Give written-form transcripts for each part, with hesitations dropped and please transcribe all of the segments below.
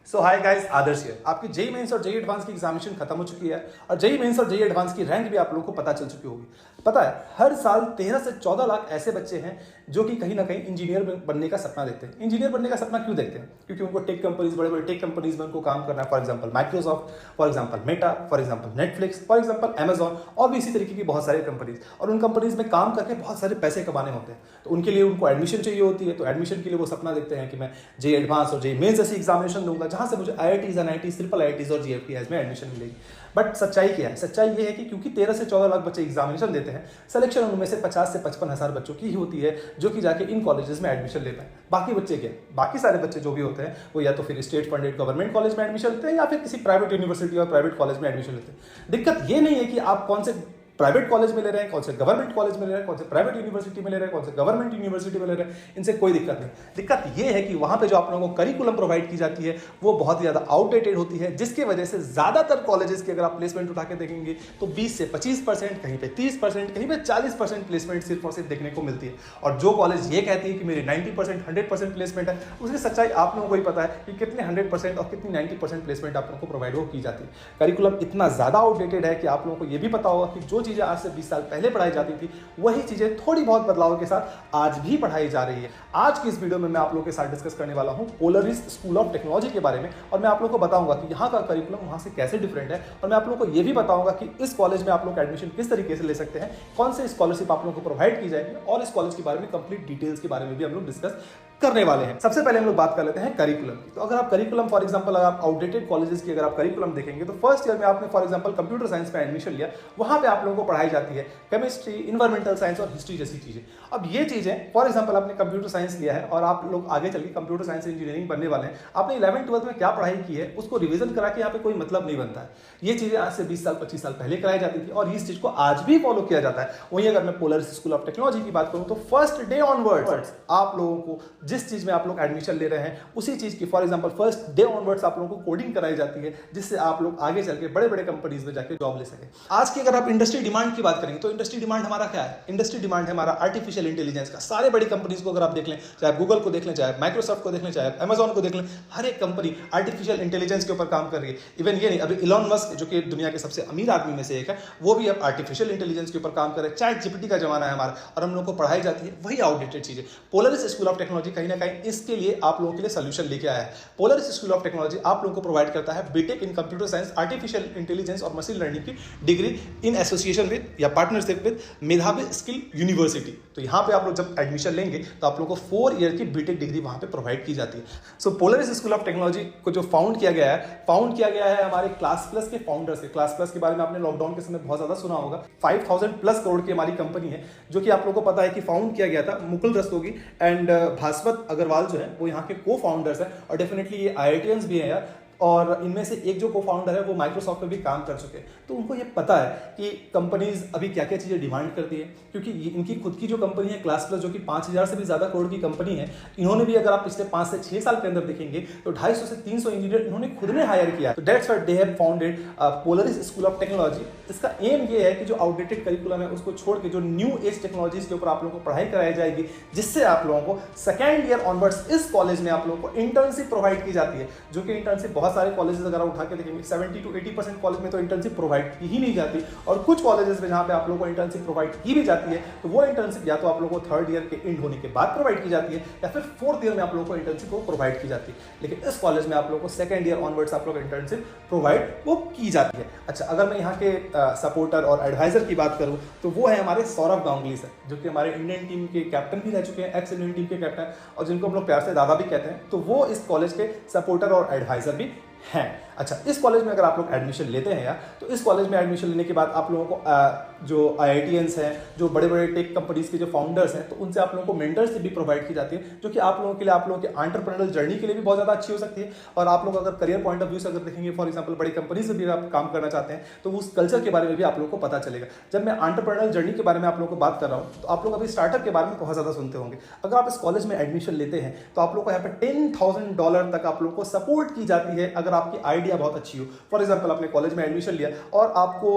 सो hi guys, आदर्श है। आपकी JEE mains और जेईई एडवांस की एग्जामिनेशन खत्म हो चुकी है और जेईई मेंस और जेईई एडवांस की रैंक भी आप लोगों को पता चल चुकी होगी। पता है, हर साल 13 से 14 लाख ऐसे बच्चे हैं जो कि कहीं ना कहीं इंजीनियर बनने का सपना देखते हैं। इंजीनियर बनने का सपना क्यों देखते हैं? क्योंकि उनको टेक कंपनीज, बड़े बड़े टेक कंपनीज में उनको काम करना है। For example Microsoft, for example Meta, for example Netflix, for example Amazon और भी इसी तरीके की बहुत सारी कंपनीज। और उन कंपनीज में काम करके बहुत सारे पैसे कमाने होते हैं, तो उनके लिए उनको एडमिशन चाहिए होती है। तो एडमिशन के लिए वो सपना देखते हैं कि मैं जेईई एडवांस और जेईई मेंस जैसी एग्जामिनेशन दूंगा जहां से मुझे आईआईटीज, एनआईटीज, ट्रिपल आईआईटीज और जीएफटीआईज में एडमिशन मिलेगी। बट सच्चाई क्या है? सच्चाई ये है कि क्योंकि 13 से 14 लाख बच्चे एग्जामिनेशन देते हैं, सिलेक्शन उनमें से 50 से 55 हजार बच्चों की ही होती है जो कि जाके इन कॉलेजेस में एडमिशन ले पाए। बाकी बच्चे क्या, बाकी सारे बच्चे जो भी होते हैं वो या तो फिर स्टेट फंडेड गवर्नमेंट कॉलेज में एडमिशन लेते हैं या फिर किसी प्राइवेट यूनिवर्सिटी और प्राइवेट कॉलेज में एडमिशन लेते हैं। दिक्कत ये नहीं है कि आप कौन से प्राइवेट कॉलेज में ले रहे हैं, कौन से गवर्नमेंट कॉलेज में ले रहे हैं, कौन से प्राइवेट यूनिवर्सिटी में ले रहे हैं, कौन से गवर्नमेंट यूनिवर्सिटी में ले रहे हैं, इनसे कोई दिक्कत नहीं। दिक्कत ये है कि वहां पे जो आप लोगों को करिकुलम प्रोवाइड की जाती है वो बहुत ज्यादा आउटडेटेड होती है, जिसकी वजह से ज्यादातर कॉलेजेस की अगर आप प्लेसमेंट उठा के देखेंगे तो 20 से 25%, कहीं पे 30%, कहीं पे 40% प्लेसमेंट सिर्फ और सिर्फ देखने को मिलती है। और जो कॉलेज ये कहती है कि मेरी 90%, 100% प्लेसमेंट है, उसकी सच्चाई आप लोगों को ही पता है कि कितने 100% और कितनी 90% प्लेसमेंट आप लोगों को प्रोवाइड की जाती है। करिकुलम इतना ज्यादा आउटडेटेड है कि आप लोगों को ये भी पता होगा कि जो चीजें आज से 20 साल पहले पढ़ाई जाती थी वही चीजें थोड़ी बहुत बदलाव के साथ आज भी पढ़ाई जा रही है। आज की इस वीडियो में मैं आप लोगों के साथ डिस्कस करने वाला हूं पोलरिस स्कूल ऑफ टेक्नोलॉजी के बारे में, और मैं आप लोगों को बताऊंगा कि यहां का करिकुलम वहां से कैसे डिफरेंट है, और मैं आप लोगों को यह भी बताऊंगा कि इस कॉलेज में आप लोग एडमिशन किस तरीके से ले सकते हैं, कौन से स्कॉलरशिप आप लोगों को प्रोवाइड की जाएगी, और इस कॉलेज के बारे में कंप्लीट डिटेल्स के बारे में भी हम लोग डिस्कस करने वाले हैं। सबसे पहले हम लोग बात कर लेते हैं करिकुलम की। तो अगर आप करिकुलम, फॉर एग्जांपल अगर आप आउटडेटेड कॉलेजेस की अगर आप करिकुलम देखेंगे तो फर्स्ट ईयर में आपने फॉर एग्जांपल कंप्यूटर साइंस में एडमिशन लिया, वहां पे आप लोगों को पढ़ाई जाती है केमिस्ट्री, इन्वायरमेंटल साइंस और हिस्ट्री जैसी चीजें। अब ये चीजें फॉर एग्जांपल आपने कंप्यूटर साइंस लिया है और आप लोग आगे चल के कंप्यूटर साइंस इंजीनियरिंग बनने वाले हैं, आपने 11th 12th में क्या पढ़ाई की है उसको रिवीजन करा के यहाँ पे कोई मतलब नहीं बनता है। ये चीजें आज से 20 साल 25 साल पहले कराई जाती थी और इस चीज को आज भी फॉलो किया जाता है। वहीं अगर मैं पोलरिस स्कूल ऑफ टेक्नोलॉजी की बात करूं तो फर्स्ट डे ऑनवर्ड्स आप लोगों को जिस चीज में आप लोग एडमिशन ले रहे हैं उसी चीज की for example first day onwards आप लोगों को कोडिंग कराई जाती है, जिससे आप लोग आगे चल के बड़े बड़े कंपनीज में जाके जॉब ले सके। आज की अगर आप इंडस्ट्री डिमांड की बात करेंगे तो इंडस्ट्री डिमांड हमारा क्या है? इंडस्ट्री डिमांड है हमारा आर्टिफिशियल इंटेलिजेंस का। सारे बड़ी कंपनीज को अगर आप देख लें, चाहे गूगल को देख लें, चाहे माइक्रोसॉफ्ट को देख लें, चाहे अमेजॉन को देख लें, हर एक कंपनी आर्टिफिशियल इंटेलिजेंस के ऊपर काम कर रही है। इवन ये नहीं, अभी इलॉन मस्क जो कि दुनिया के सबसे अमीर आदमी में से एक है, वो भी अब आर्टिफिशियल इंटेलिजेंस के ऊपर काम कर रहे हैं। चैट जीपीटी का जमाना है हमारा और हम लोग को पढ़ाई जाती है वही आउटडेटेड चीजें। पोलरिस स्कूल ऑफ टेक्नोलॉजी कहीं ना कहीं इसके लिए आप लोगों के लिए सोल्यूशन लेके आया है। पोलरिस स्कूल ऑफ टेक्नोलॉजी आप लोगों को प्रोवाइड करता है B Tech in computer science, artificial intelligence और मशीन लर्निंग की डिग्री इन एसोसिएशन विद या partnership with Medhavi skill university. तो यहां पे आप लोग जब एडमिशन लेंगे तो आप लोगों को 4 ईयर की बीटेक डिग्री वहां पे प्रोवाइड की जाती है। सो पोलरिस स्कूल ऑफ टेक्नोलॉजी को जो फाउंड किया गया है हमारे क्लास प्लस के फाउंडर से। क्लास प्लस के बारे में आपने लॉकडाउन के समय बहुत ज्यादा सुना होगा। 5000 प्लस करोड़ की हमारी कंपनी है जो कि आप लोगों को पता है कि फाउंड किया गया था मुकुल रस्तोगी एंड भास्वत अग्रवाल जो है वो यहाँ के को फाउंडर्स है, और डेफिनेटली ये आईआईटीएंस भी है यार। और इनमें से एक जो को फाउंडर है वो माइक्रोसॉफ्ट में भी काम कर चुके हैं, तो उनको ये पता है कि कंपनीज अभी क्या क्या चीजें डिमांड करती है। क्योंकि इनकी खुद की जो कंपनी है क्लास प्लस, जो कि 5000 से भी ज्यादा करोड़ की कंपनी है, इन्होंने भी अगर आप पिछले 5 से 6 साल के अंदर देखेंगे तो 250 से 300 इंजीनियर इन्होंने खुद ने हायर किया। तो that's why they have founded Polaris school of technology. इसका एम ये है कि जो आउटडेटेड करिकुलम है उसको छोड़ के जो न्यू एज टेक्नोलॉजीज के ऊपर आप लोगों को पढ़ाई कराई जाएगी, जिससे आप लोगों को सेकेंड ईयर ऑनवर्ड्स इस कॉलेज में आप लोगों को इंटर्नशिप प्रोवाइड की जाती है। जो कि इंटर्नशिप बहुत सारे कॉलेजेस अगर उठा के देखेंगे 70 to 80% कॉलेज में तो इंटर्नशिप प्रोवाइड की ही नहीं जाती, और कुछ कॉलेजेस में जहां पे आप लोगों को इंटर्नशिप प्रोवाइड की भी जाती है तो वो इंटर्नशिप या तो आप लोगों को 3rd ईयर के एंड होने के बाद प्रोवाइड की जाती है या फिर 4th ईयर में आप लोगों को इंटर्नशिप को प्रोवाइड की जाती है। लेकिन इस कॉलेज में आप लोगों को सेकंड ईयर ऑनवर्ड्स आप लोग इंटर्नशिप प्रोवाइड वो की जाती है। अच्छा, अगर मैं यहाँ के सपोर्टर और एडवाइजर की बात करूँ तो वो है हमारे सौरभ गांगुली सर, जो कि हमारे इंडियन टीम के कैप्टन भी रह चुके हैं, एक्स इंडियन टीम के कैप्टन, और जिनको हम लोग प्यार से दादा भी कहते हैं। तो वो इस कॉलेज के सपोर्टर और एडवाइजर भी हैं। अच्छा, इस कॉलेज में अगर आप लोग एडमिशन लेते हैं यार, तो इस कॉलेज में एडमिशन लेने के बाद आप लोगों को जो आईआईटीएंस हैं, जो बड़े बड़े टेक कंपनीज के जो फाउंडर्स हैं, तो उनसे आप लोगों को मेंटरशिप भी प्रोवाइड की जाती है, जो कि आप लोगों के लिए, आप लोगों के एंटरप्रेन्योरल जर्नी के लिए भी बहुत ज़्यादा अच्छी हो सकती है। और आप लोग अगर करियर पॉइंट ऑफ व्यू से अगर देखेंगे, फॉर एग्जाम्पल बड़ी कंपनीज में भी आप काम करना चाहते हैं, तो उस कल्चर के बारे में भी आप लोगों को पता चलेगा। जब मैं एंटरप्रेन्योरल जर्नी के बारे में आप लोगों को बात कर रहा हूँ तो आप लोग अभी स्टार्टअप के बारे में बहुत ज़्यादा सुनते होंगे। अगर आप इस कॉलेज में एडमिशन लेते हैं तो आप लोग को यहाँ पे $10,000 तक आप लोग को सपोर्ट की जाती है अगर आपकी आइडिया बहुत अच्छी हो। फॉर एग्जाम्पल आपने कॉलेज में एडमिशन लिया और आपको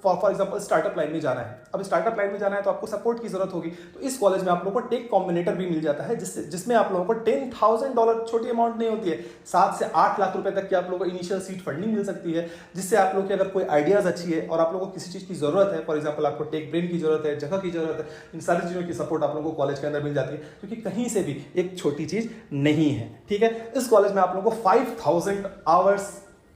फॉर एग्जाम्पल स्टार्टअप लाइन में जाना है। अब स्टार्टअप लाइन में जाना है तो आपको सपोर्ट की जरूरत होगी, तो इस कॉलेज में आप लोगों को टेक कॉम्बिनेटर भी मिल जाता है, जिसमें आप लोगों को $10,000, छोटी अमाउंट नहीं होती है, 7 से 8 लाख रुपए तक की आप लोगों को इनिशियल सीड फंडिंग मिल सकती है, जिससे आप लोग की अगर कोई आइडियाज अच्छी है और आप लोगों को किसी चीज की जरूरत है, फॉर एग्जाम्पल आपको टेक ब्रेन की जरूरत है, जगह की जरूरत है, इन सारी चीजों की सपोर्ट आप लोगों को कॉलेज के अंदर मिल जाती है, क्योंकि कहीं से भी एक छोटी चीज नहीं है। ठीक है, इस कॉलेज में आप लोगों को 5,000 आवर्स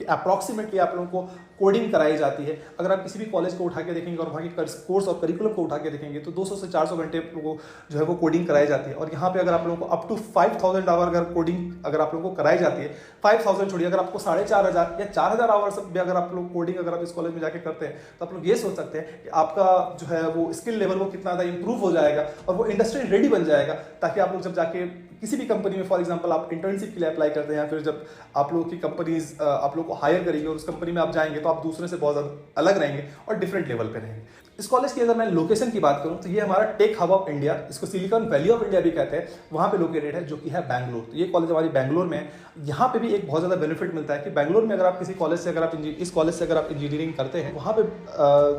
अप्रॉक्सीमेटली आप लोगों को कोडिंग कराई जाती है। अगर आप किसी भी कॉलेज को उठा के देखेंगे और वहाँ के कोर्स और करिकुलम को उठा के देखेंगे तो 200 से 400 घंटे को जो है वो कोडिंग कराई जाती है। और यहाँ पे अगर आप लोगों को अप टू 5,000 आवर अगर कोडिंग अगर आप लोगों को कराई जाती है, 5,000 छोड़िए, अगर आपको 4,500 या 4,000 आवर्स भी अगर आप लोग कोडिंग अगर आप इस कॉलेज में जाके करते हैं तो आप लोग ये सोच सकते हैं कि आपका जो है वो स्किल लेवल वो कितना ज़्यादा इंप्रूव हो जाएगा और वो इंडस्ट्री रेडी बन जाएगा, ताकि आप लोग जब जाके किसी भी कंपनी में फॉर एग्जांपल आप इंटर्नशिप के लिए अप्लाई करते हैं या फिर जब आप लोगों की कंपनीज आप लोग को हायर करेंगे और उस कंपनी में आप जाएंगे तो आप दूसरे से बहुत ज़्यादा अलग रहेंगे और डिफरेंट लेवल पे रहेंगे। इस कॉलेज की अगर मैं लोकेशन की बात करूं तो ये हमारा टेक हब ऑफ इंडिया, इसको सिलिकॉन वैली ऑफ इंडिया भी कहते हैं, वहां पे लोकेटेड है, जो कि है बैंगलोर। तो ये कॉलेज हमारी बैंगलोर में है। यहाँ पे भी एक बहुत ज़्यादा बेनिफिट मिलता है कि बैंगलोर में अगर आप किसी कॉलेज से अगर आप इस कॉलेज से अगर आप इंजीनियरिंग करते हैं, वहाँ पे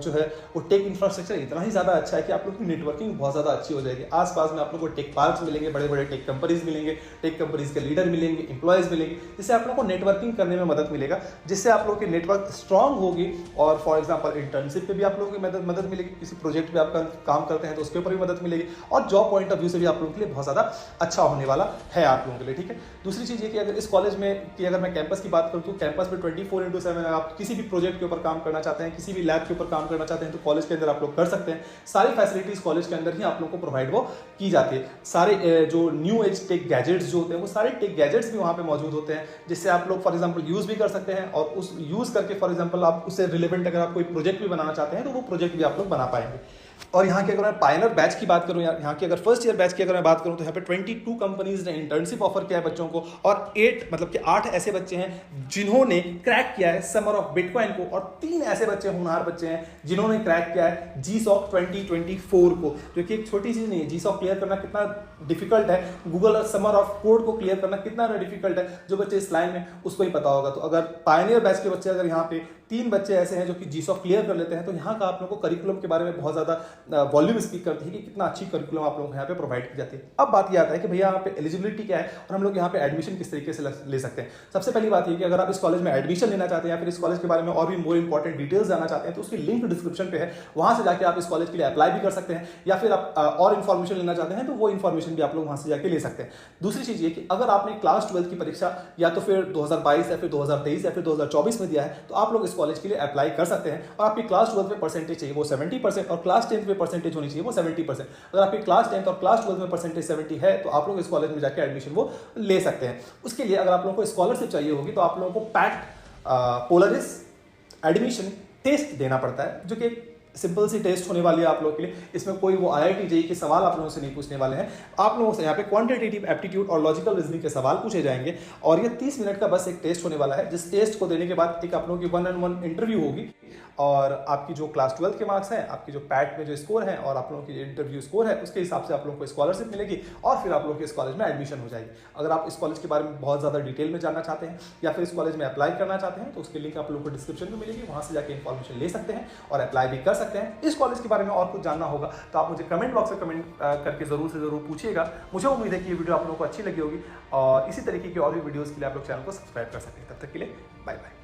जो है वो टेक इंफ्रास्ट्रक्चर इतना ही ज़्यादा अच्छा है कि आप लोग की नेटवर्किंग बहुत ज़्यादा अच्छी हो जाएगी। आसपास में आप लोग को टेक पार्क्स मिलेंगे, बड़े बड़े टेक कंपनीज मिलेंगे, टेक कंपनीज के लीडर मिलेंगे, इंप्लॉयज मिलेंगे, जिससे आप लोग को नेटवर्किंग करने में मदद मिलेगा, जिससे आप लोग की नेटवर्क स्ट्रांग होगी। और फॉर एग्जाम्पल इंटर्नशिप पे भी आप लोगों की मदद मिलेगी, किसी प्रोजेक्ट पे आप काम करते हैं तो उसके ऊपर भी मदद मिलेगी, और जॉब पॉइंट ऑफ व्यू से भी आप लोगों के लिए बहुत ज़्यादा अच्छा होने वाला है आप लोगों के लिए। ठीक है, दूसरी चीज़ ये कि अगर इस कॉलेज में कि अगर मैं कैंपस की बात करूँ तो कैंपस में 24/7 आप किसी भी प्रोजेक्ट के ऊपर काम करना चाहते हैं, किसी भी लैब के ऊपर काम करना चाहते हैं तो कॉलेज के अंदर आप लोग कर सकते हैं। सारी फैसिलिटीज कॉलेज के अंदर ही आप लोग को प्रोवाइड वो की जाती है। सारे जो न्यू एज टेक गैजेट्स जो होते हैं वो सारे टेक गैजेट्स भी वहाँ पे मौजूद होते हैं, जिससे आप लोग फॉर एग्जाम्पल यूज भी कर सकते हैं, और उस यूज करके फॉर एग्जाम्पल आप उससे रिलेवेंट अगर आप कोई प्रोजेक्ट भी बनाना चाहते हैं तो वो प्रोजेक्ट भी आप लोग बना पाएंगे। और यहाँ की अगर मैं पायनर बैच की बात करूँ, यहाँ की अगर फर्स्ट ईयर बैच की अगर मैं बात करूँ तो यहाँ पे 22 कंपनीज ने इंटर्नशिप ऑफर किया है बच्चों को, और 8 ऐसे बच्चे हैं जिन्होंने क्रैक किया है समर ऑफ बिटकॉइन को, और 3 ऐसे बच्चे होनहार बच्चे हैं जिन्होंने क्रैक किया है GSOC 2024 को, जो कि एक छोटी चीज नहीं है। GSOC क्लियर करना कितना डिफिकल्ट है, गूगल और समर ऑफ कोड को क्लियर करना कितना डिफिकल्ट है, जो बच्चे इस लाइन में उसको ही पता होगा। तो अगर पायनियर बैच के बच्चे अगर यहाँ पे 3 बच्चे ऐसे हैं जो कि GSOC क्लियर कर लेते हैं, तो यहाँ का आप लोगों को करिकुलम के बारे में बहुत ज़्यादा वॉल्यूम स्पीक करती है कि कितना अच्छी करिकुलम आप लोगों को यहाँ पे प्रोवाइड की जाती है। अब बात ये आता है कि भैया यहाँ पे एलिजिबिलिटी क्या है और हम लोग यहाँ पे एडमिशन किस तरीके से ले सकते हैं। सबसे पहली बात ये कि अगर आप इस कॉलेज में एडमिशन लेना चाहते हैं या फिर इस कॉलेज के बारे में और भी मोर इंपॉर्टेंट डिटेल्स जानना चाहते हैं तो उसकी लिंक डिस्क्रिप्शन पे है, वहाँ से जाके आप इस कॉलेज के लिए अप्लाई भी कर सकते हैं, या फिर आप और इन्फॉर्मेशन लेना चाहते हैं तो वो इन्फॉर्मेशन भी आप लोग वहाँ से जाके ले सकते हैं। दूसरी चीज़ ये कि अगर आपने क्लास 12 की परीक्षा या तो फिर 2022 या फिर 2023 या फिर 2024 में दिया है तो आप लोग इस कॉलेज के लिए अप्लाई कर सकते हैं, और आपकी क्लास 12 में परसेंटेज चाहिए वो 70% और क्लास 10th में परसेंटेज होनी चाहिए वो 70%। अगर आपकी क्लास 10th और क्लास 12 में परसेंटेज 70 है तो आप लोग इस कॉलेज में जाके एडमिशन वो ले सकते हैं। उसके लिए अगर आप लोगों को स्कॉलरशिप चाहिए होगी तो आप लोगों को पैक्ट पोलरिस एडमिशन टेस्ट देना पड़ता है, जो कि सिंपल सी टेस्ट होने वाली है आप लोगों के लिए। इसमें कोई वो IIT JEE के सवाल आप लोगों से नहीं पूछने वाले हैं। आप लोगों से यहाँ पे क्वांटिटेटिव एप्टीट्यूड और लॉजिकल रीजनिंग के सवाल पूछे जाएंगे, और ये 30 मिनट का बस एक टेस्ट होने वाला है, जिस टेस्ट को देने के बाद एक आप लोगों की 1-on-1 इंटरव्यू होगी, और आपकी जो क्लास 12 के मार्क्स हैं, आपकी जो पैट में जो स्कोर है और आप लोगों की इंटरव्यू स्कोर है, उसके हिसाब से आप लोगों को स्कॉलरशिप मिलेगी और फिर आप लोगों के इस कॉलेज में एडमिशन हो जाएगी। अगर आप इस कॉलेज के बारे में बहुत ज़्यादा डिटेल में जानना चाहते हैं या फिर इस कॉलेज में अप्लाई करना चाहते हैं तो उसकी लिंक आप लोगों को डिस्क्रिप्शन में मिलेगी, वहाँ से जाकर इन्फॉर्मेशन ले सकते हैं और अप्लाई भी कर सकते हैं। इस कॉलेज के बारे में और कुछ जानना होगा तो आप मुझे कमेंट बॉक्स में कमेंट करके ज़रूर से ज़रूर पूछिएगा। मुझे उम्मीद है कि ये वीडियो आप लोगों को अच्छी लगी होगी, और इसी तरीके की और भी वीडियोज़ के लिए आप लोग चैनल को सब्सक्राइब कर सकते हैं। तब तक के लिए बाय बाय।